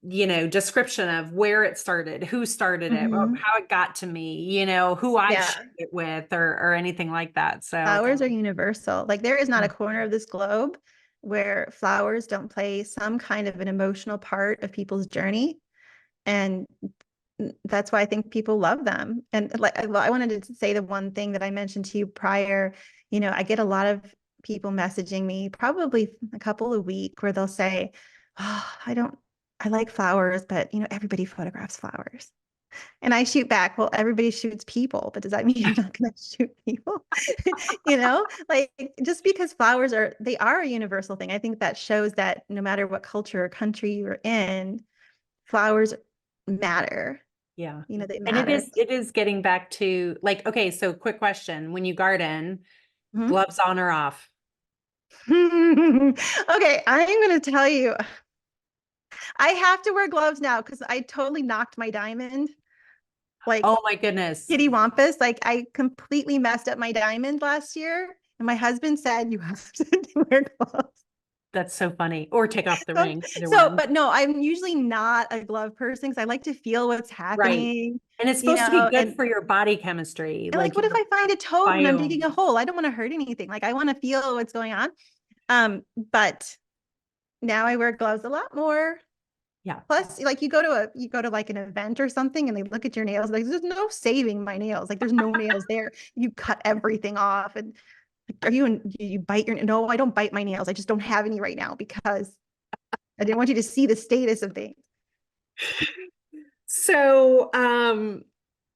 description of where it started, who started it, how it got to me, who I shared it with or anything like that. So flowers are universal. Like there is not a corner of this globe where flowers don't play some kind of an emotional part of people's journey. And that's why I think people love them. And I wanted to say the one thing that I mentioned to you prior, I get a lot of people messaging me, probably a couple a week, where they'll say, "Oh, I like flowers, but everybody photographs flowers." And I shoot back, "Well, everybody shoots people, but does that mean you're not going to shoot people?" Like just because flowers are a universal thing. I think that shows that no matter what culture or country you're in, flowers matter. Yeah. They And matter. it is getting back to like, okay, so quick question. When you garden, gloves on or off? Okay, I'm going to tell you, I have to wear gloves now because I totally knocked my diamond. Like, oh my goodness. Kitty Wampus. Like I completely messed up my diamond last year. And my husband said, "You have to wear gloves." That's so funny. Or take off the ring. But no, I'm usually not a glove person because I like to feel what's happening. Right. And it's supposed to be good for your body chemistry. And like, what if I find a toad when I'm digging a hole? I don't want to hurt anything. Like I want to feel what's going on. But now I wear gloves a lot more. Yeah. Plus, like you go to like an event or something and they look at your nails, like there's no saving my nails. Like there's no nails there. You cut everything off. And like, you bite your, no, I don't bite my nails. I just don't have any right now because I didn't want you to see the status of things. So,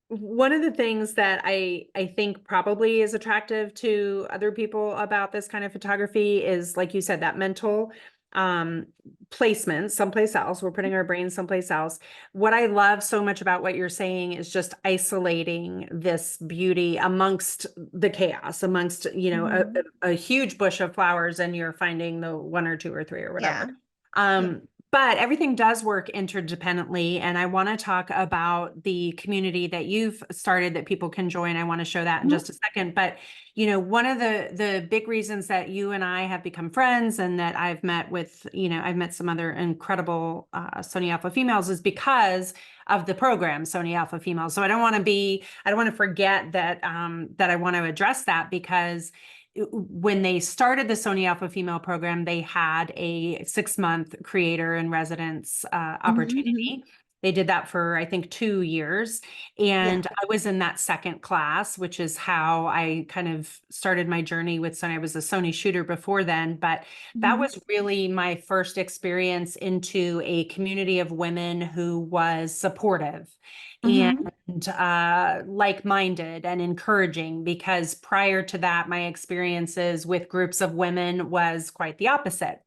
one of the things that I think probably is attractive to other people about this kind of photography is, like you said, that mental placement someplace else. We're putting our brains someplace else. What I love so much about what you're saying is just isolating this beauty amongst the chaos, amongst, a huge bush of flowers, and you're finding the one or two or three or whatever. But everything does work interdependently. And I want to talk about the community that you've started that people can join. I want to show that in just a second. But, one of the big reasons that you and I have become friends and that I've met with, I've met some other incredible Sony Alpha females is because of the program, Sony Alpha Female. So I don't want to forget that, that I want to address that because when they started the Sony Alpha Female program, they had a 6-month creator in residence opportunity. They did that for, I think, 2 years. And I was in that second class, which is how I kind of started my journey with Sony. I was a Sony shooter before then, but that was really my first experience into a community of women who was supportive and like-minded and encouraging, because prior to that, my experiences with groups of women was quite the opposite,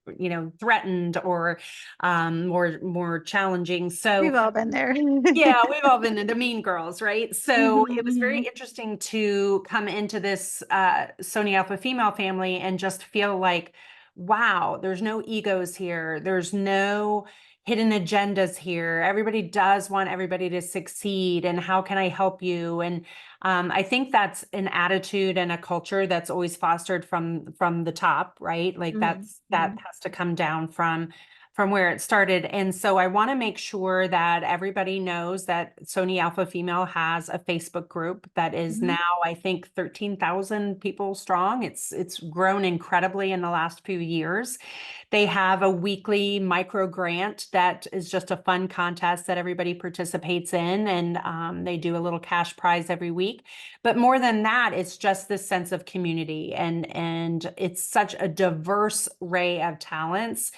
threatened or more challenging. So We've all been there. yeah, we've all been the mean girls, right? So it was very interesting to come into this Sony Alpha Female family and just feel like, wow, there's no egos here. There's no hidden agendas here. Everybody does want everybody to succeed. And how can I help you? And I think that's an attitude and a culture that's always fostered from the top, right? Like that has to come down from where it started. And so I want to make sure that everybody knows that Sony Alpha Female has a Facebook group that is now, I think, 13,000 people strong. It's grown incredibly in the last few years. They have a weekly micro grant that is just a fun contest that everybody participates in. And they do a little cash prize every week. But more than that, it's just this sense of community. And it's such a diverse array of talents,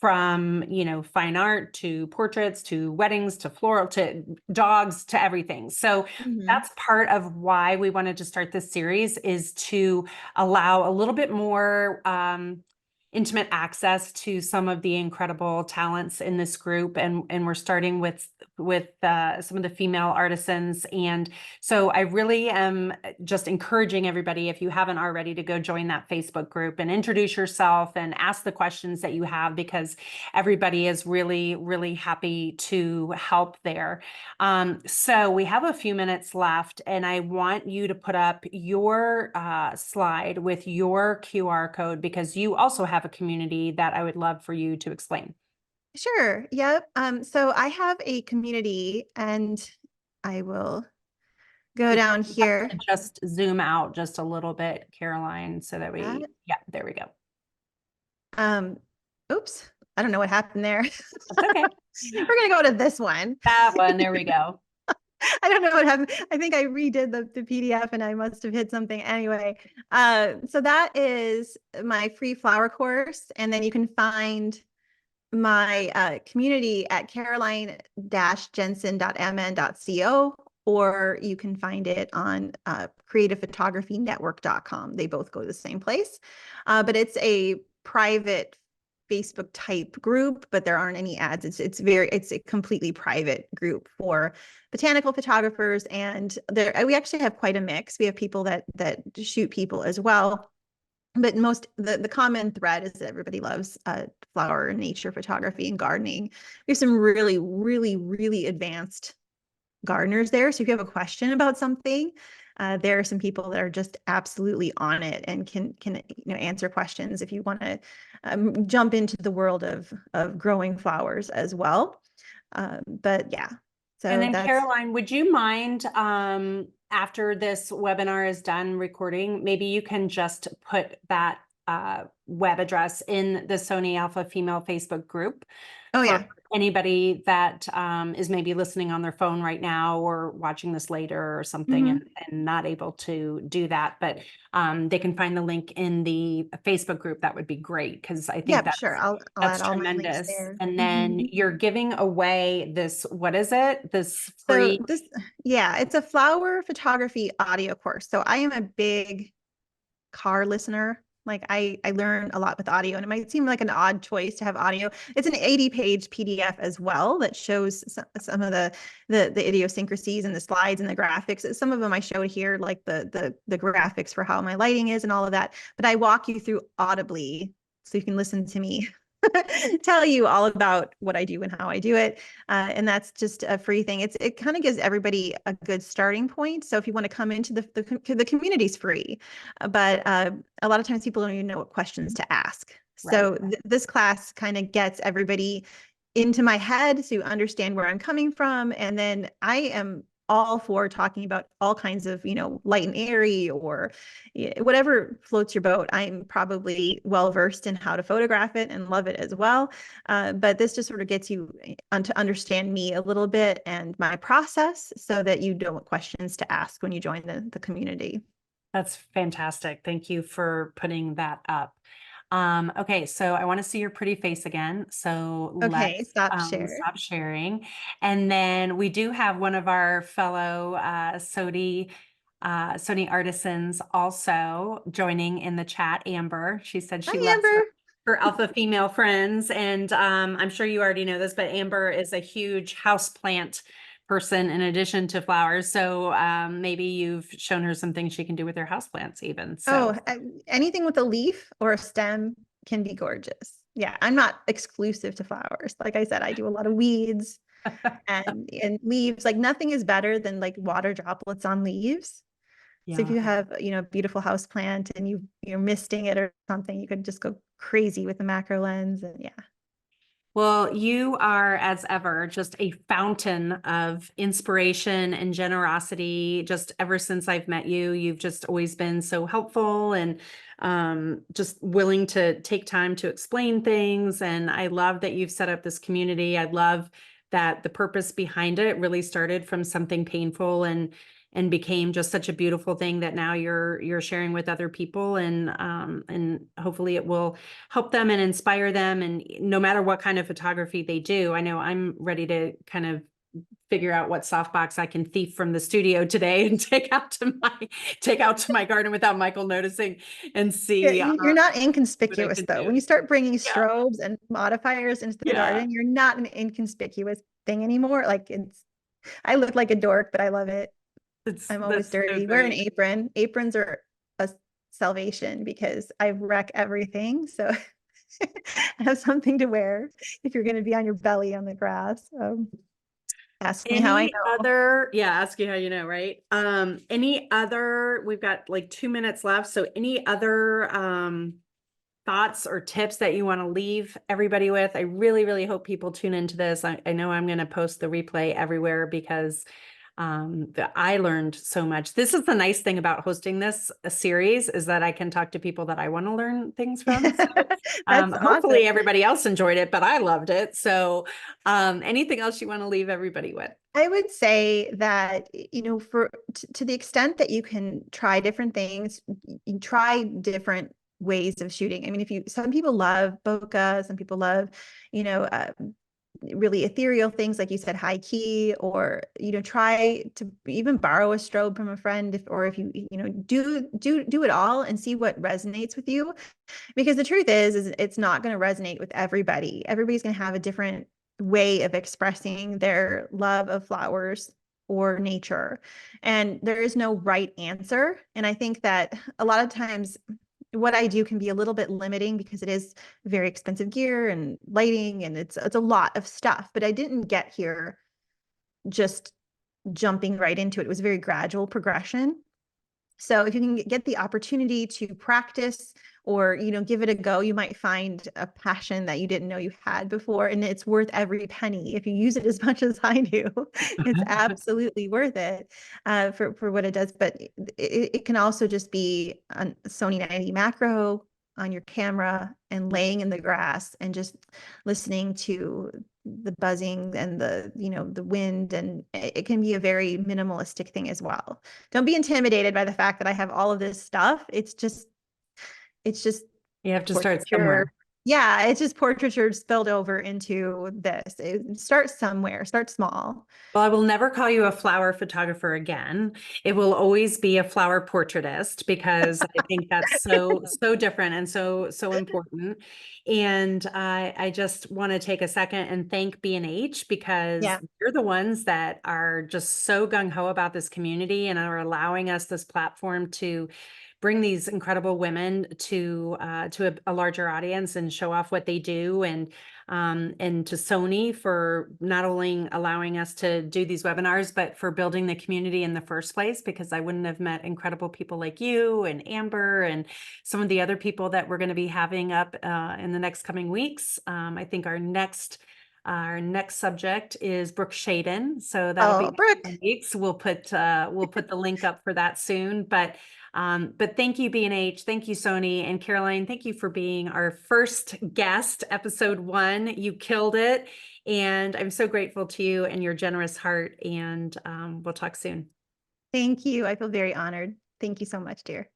from fine art to portraits to weddings to floral to dogs to everything. So that's part of why we wanted to start this series, is to allow a little bit more intimate access to some of the incredible talents in this group. And we're starting with some of the female artisans. And so I really am just encouraging everybody, if you haven't already, to go join that Facebook group and introduce yourself and ask the questions that you have, because everybody is really, really happy to help there. So we have a few minutes left, and I want you to put up your slide with your QR code, because you also have a community that I would love for you to explain. Sure. Yep. So I have a community, and I will go down here. Just zoom out just a little bit, Caroline, so that yeah, there we go. Oops. I don't know what happened there. That's okay. We're going to go to this one. That one. There we go. I don't know what happened. I think I redid the PDF and I must have hit something anyway. So that is my free flower course. And then you can find my community at caroline-jensen.mn.co, or you can find it on creativephotography.network.com. They both go to the same place, but it's a private Facebook type group, but there aren't any ads. It's a completely private group for botanical photographers, and we actually have quite a mix. We have people that shoot people as well. But the common thread is that everybody loves flower and nature photography and gardening. We have some really, really, really advanced gardeners there. So if you have a question about something, there are some people that are just absolutely on it and can answer questions if you want to jump into the world of growing flowers as well. But yeah. So and then Caroline, would you mind, after this webinar is done recording, maybe you can just put that web address in the Sony Alpha Female Facebook group? Oh, yeah. Anybody that is maybe listening on their phone right now or watching this later or something and not able to do that, but they can find the link in the Facebook group. That would be great, because I think that's sure. I'll add all my links tremendous. there. And then you're giving away this, what is it? This free. So it's a flower photography audio course. So I am a big car listener. Like I learn a lot with audio, and it might seem like an odd choice to have audio. It's an 80-page PDF as well that shows some of the idiosyncrasies and the slides and the graphics. Some of them I showed here, like the graphics for how my lighting is and all of that. But I walk you through audibly, so you can listen to me tell you all about what I do and how I do it. And that's just a free thing. It kind of gives everybody a good starting point. So if you want to come into the community's free, but a lot of times people don't even know what questions to ask. So Right. this class kind of gets everybody into my head so you understand where I'm coming from. And then I am all for talking about all kinds of, light and airy or whatever floats your boat. I'm probably well versed in how to photograph it and love it as well. But this just sort of gets you to understand me a little bit and my process so that you know what questions to ask when you join the community. That's fantastic. Thank you for putting that up. Okay, so I want to see your pretty face again. So Okay, let's stop share. stop sharing. And then we do have one of our fellow Sony artisans also joining in the chat, Amber. She said she Hi, loves Amber. her alpha female friends. And I'm sure you already know this, but Amber is a huge houseplant person in addition to flowers. So maybe you've shown her some things she can do with her houseplants even. So Oh, anything with a leaf or a stem can be gorgeous. Yeah, I'm not exclusive to flowers. Like I said, I do a lot of weeds and leaves. Like nothing is better than like water droplets on leaves. So if yeah. you have, a beautiful house plant and you're misting it or something, you could just go crazy with the macro lens and yeah. Well, you are, as ever, just a fountain of inspiration and generosity. Just ever since I've met you, you've just always been so helpful and just willing to take time to explain things. And I love that you've set up this community. I love that the purpose behind it really started from something painful and became just such a beautiful thing that now you're sharing with other people and hopefully it will help them and inspire them. And no matter what kind of photography they do, I know I'm ready to kind of figure out what softbox I can thief from the studio today and take out to my garden without Michael noticing and Yeah, see you're not what I inconspicuous can though. do. When you start bringing Yeah. strobes and modifiers into the Yeah. garden, you're not an inconspicuous thing anymore. Like I look like a dork, but I love it. I'm always That's so dirty. Wear an great. apron. Aprons are a salvation because I wreck everything. So have something to wear if you're going to be on your belly on the grass. Ask me how I Any know. other, yeah, ask you how you know, right? Any other, we've got like 2 minutes left. So any other thoughts or tips that you want to leave everybody with? I really, really hope people tune into this. I know I'm going to post the replay everywhere because I learned so much. This is the nice thing about hosting this series is that I can talk to people that I want to learn things from. So That's awesome. hopefully everybody else enjoyed it, but I loved it. So anything else you want to leave everybody with? I would say that, to the extent that you can try different things, you try different ways of shooting. I mean, some people love bokeh, some people love, you know, uh, really ethereal things like you said, high key, or try to even borrow a strobe from a friend, if you do it all and see what resonates with you, because the truth is it's not going to resonate with everybody. Everybody's going to have a different way of expressing their love of flowers or nature, and there is no right answer. And I think that a lot of times what I do can be a little bit limiting because it is very expensive gear and lighting and it's a lot of stuff. But I didn't get here just jumping right into it. It was a very gradual progression. So if you can get the opportunity to practice or, give it a go, you might find a passion that you didn't know you had before. And it's worth every penny. If you use it as much as I do, it's absolutely worth it for what it does. But it can also just be a Sony 90 macro on your camera and laying in the grass and just listening to the buzzing and the wind, and it can be a very minimalistic thing as well. Don't be intimidated by the fact that I have all of this stuff. It's just You have to start portraiture. somewhere. Yeah, it's just portraiture spilled over into this. Start somewhere, start small. Well, I will never call you a flower photographer again. It will always be a flower portraitist because I think that's so different and so important. And I just want to take a second and thank B&H because Yeah. you're the ones that are just so gung ho about this community and are allowing us this platform to bring these incredible women to a larger audience and show off what they do, and to Sony for not only allowing us to do these webinars, but for building the community in the first place, because I wouldn't have met incredible people like you and Amber and some of the other people that we're going to be having up in the next coming weeks. I think our next subject is Brooke Shaden, so that'll be Oh, Brooke. in weeks. We'll put the link up for that soon. But thank you, B&H, thank you, Sony, and Caroline. Thank you for being our first guest, episode 1. You killed it, and I'm so grateful to you and your generous heart. And we'll talk soon. Thank you. I feel very honored. Thank you so much, dear.